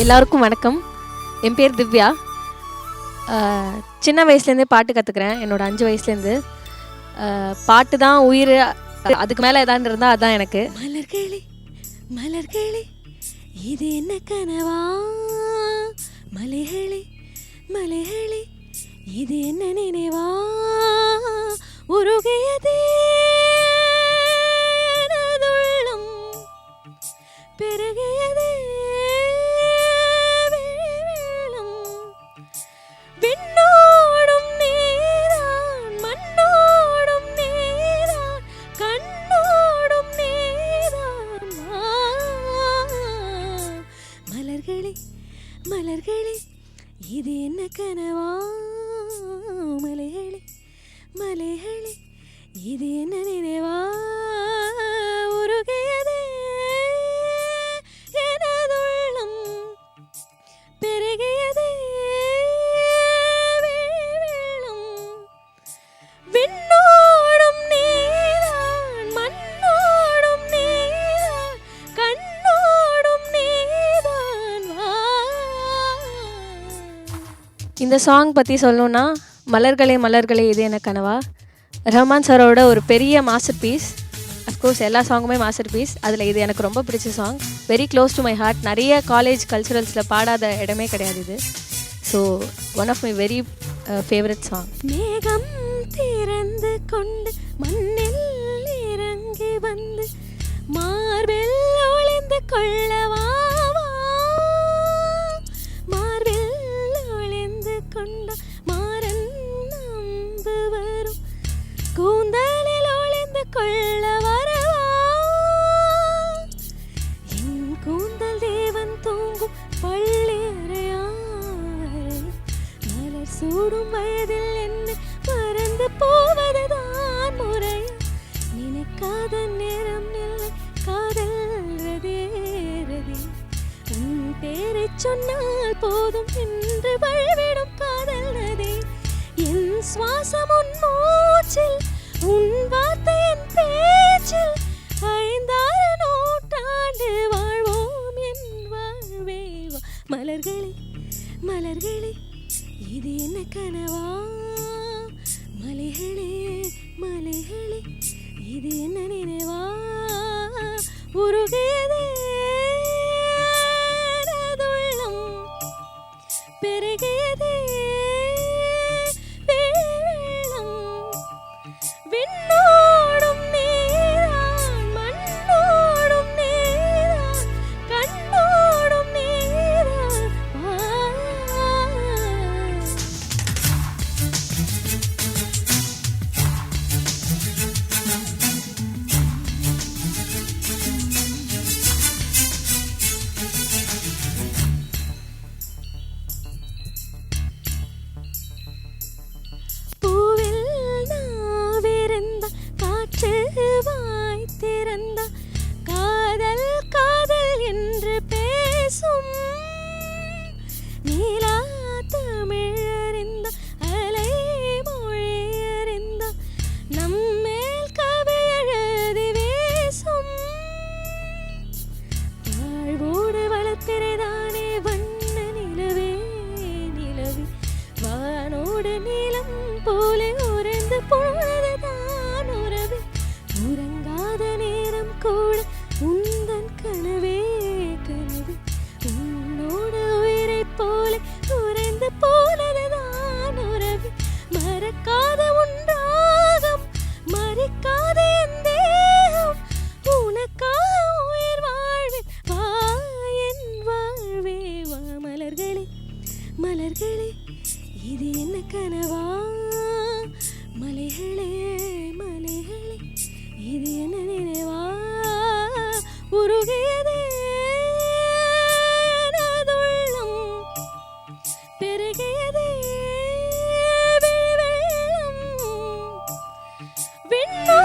எல்லாருக்கும் வணக்கம். என் பேர் திவ்யா. சின்ன வயசுலேருந்தே பாட்டு கற்றுக்குறேன். என்னோடய 5 வயசுலேருந்து. பாட்டு தான் உயிர். அதுக்கு மேலே எதாவது இருந்தால் அதுதான் எனக்கு. மலர்களே மலர்களே இது என்ன கனவா, மலைகளே மலைகளே இது என்ன நினைவா, உருகியதே எனதுள்ளம், பெருகியதே வெள்ளம், விண்ணோடும் நீதான் மண்ணோடும் நீதான் கண்ணோடும் நீதான். மலர்களே மலர்களே இது என்ன கனவா, மலைகளே மலைகளே இது என்ன நினைவா, உருகியதே எனதுள்ளம், பெருகியதே வெள்ளம், விண்ணோடும் நீதான் மண்ணோடும் நீதான் கண்ணோடும் நீதான். இந்த சாங் பற்றி சொல்லணுன்னா, மலர்களே மலர்களே இது என்ன கனவா ரஹ்மான் சாரோட ஒரு பெரிய மாஸ்டர் பீஸ். அஃப்கோர்ஸ் எல்லா சாங்குமே மாஸ்டர் பீஸ். அதில் இது எனக்கு ரொம்ப பிடிச்ச song. Very close to my heart. நிறைய காலேஜ் கல்ச்சுரல்ஸில் பாடாத இடமே கிடையாது இது. So one of my very favourite song. மேகம் திறந்து கொண்டு மண்ணில் இறங்கி வந்து மார்பில் ஒளிந்து கொள்ளவா, மார்பில் ஒளிந்து கொண்ட மாறன் நம்பு வரும், கூந்தலில் ஒளிந்து கொள்ள வரவா, என் கூந்தல் தேவன் தூங்கும் பள்ளி அறையாய், மலர் சூடும் வயதில் என்னை மறந்து போவதுதான் முறையா, நினைக்காத நேரம் இல்லை காதல் ரதே ரதே, உன் பேரை சொன்னால் போதும் என்று வழிவிடும் காதல் நதி, என் சுவாசம் உன் மூச்சில் உன் வார்த்தை என் பேச்சில், 5-6 நூற்றாண்டு வாழ்வோம் என் வாழ்வே. மலர்களே மலர்களே இது என்ன கனவா, மலைகளே மலைகளே இது என்ன நினைவா, உருகியதே எனதுள்ளம், பெருகியதே வெள்ளம், விண்ணோடும் நீதான் மண்ணோடும் நீதான் கண்ணோடும் நீதான். பூவில் நாவிருந்த காற்று வாய்த்திருந்த காதல் காதல் என்று பேசும், நீலா தமிழறிந்த அலை மொழியறிந்த நம்மேல் கவி எழுதி வீசும், வாழ்வோடு வளர்ப்பிறைதானே வண்ண நிலவே நிலவே, வானோடு நீலம் போலே உறைந்து பொழுதுதான் உறவே, உறங்காத நேரம் கூட உந்தன் கனவே கனவே, உன்னோடு உயிரை போலே உறைந்து போனதுதான் உறவே, மறக்காத உன்றாகம் மறிக்காத என் தேகம், உனக்காக உயிர் வாழ்வேன் வா என் வாழ்வே வா. மலர்களே மலர்களே இது என்ன கனவா, மலைகளே மலைகளே இது என்ன நினைவா, உருகியதே எனதுள்ளம், பெருகியதே வெள்ளம், விண்ணோ